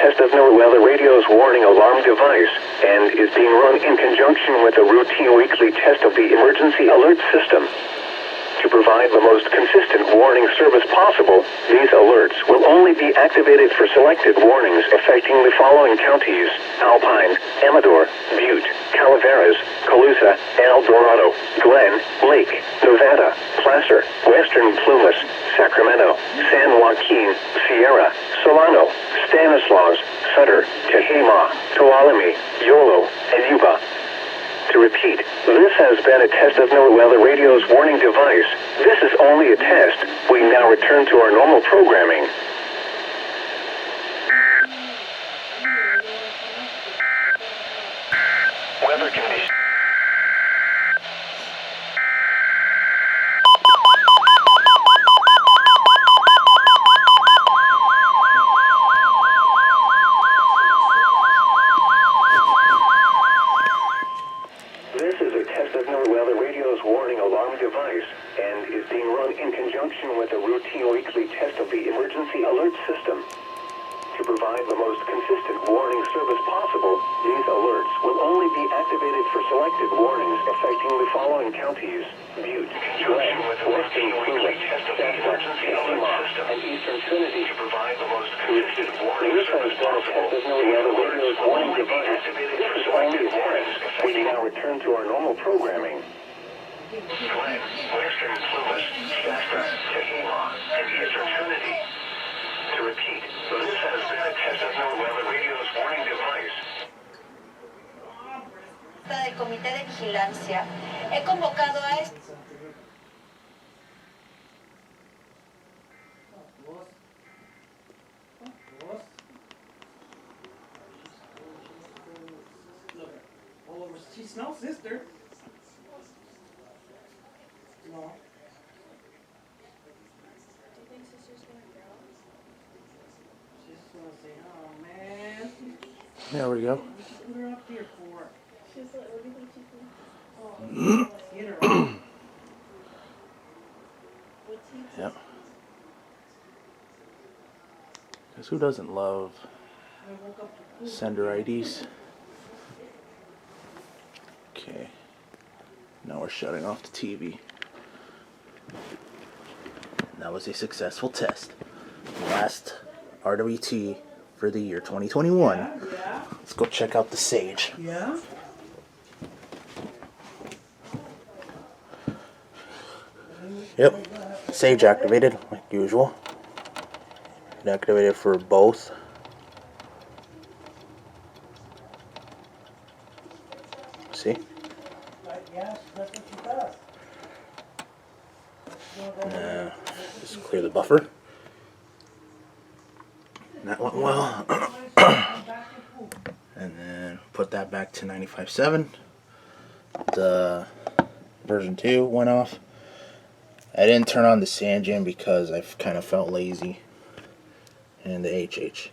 test of NOAA Weather Radio's warning alarm device and is being run in conjunction with a routine weekly test of the emergency alert system. To provide the most consistent warning service possible, these alerts will only be activated for selected warnings affecting the following counties: Alpine, Amador, Butte, Calaveras, Colusa, El Dorado, Glen, Lake, Nevada, Placer, Western Plumas, Sacramento, San Joaquin, Sierra, Solano, Stanislaus, Sutter, Tehama, Tuolumne, Yolo, and Yuba. To repeat, this has been a test of NOAA Weather Radio's warning device. This is only a test. We now return to our normal programming. Weather conditions. This is a test of NOAA Weather Radio's warning alarm device and is being run in conjunction with a routine weekly test of the emergency alert system. To provide the most consistent warning service possible, these alerts will only be activated for selected warnings affecting the following counties: Butte, Glen, Western Plumas, Santa, Tehama, and Eastern Trinity. To provide the most consistent warning service possible, these alerts will only be activated for selected warnings. We now return to our normal programming. Glen, Western Plumas, Shasta, Tehama, and Eastern Trinity. To repeat, this has been a test of NOAA Weather Radio's warning device. Del Comité de Vigilancia, he convocado a She smells sister. No. Oh, man. There we go. Put her up here for her. She's like, what do you think she thinks? Oh, get her up. Yep. Because who doesn't love sender IDs? Okay. Now we're shutting off the TV. That was a successful test. Last RWT for the year 2021. Yeah. Let's go check out the Sage. Yeah. Yep. Sage activated, like usual. It activated for both. See? Just clear the buffer. That went well. And then put that back to 95.7. The version 2 went off. I didn't turn on the SandGen because I kind of felt lazy. And the HH.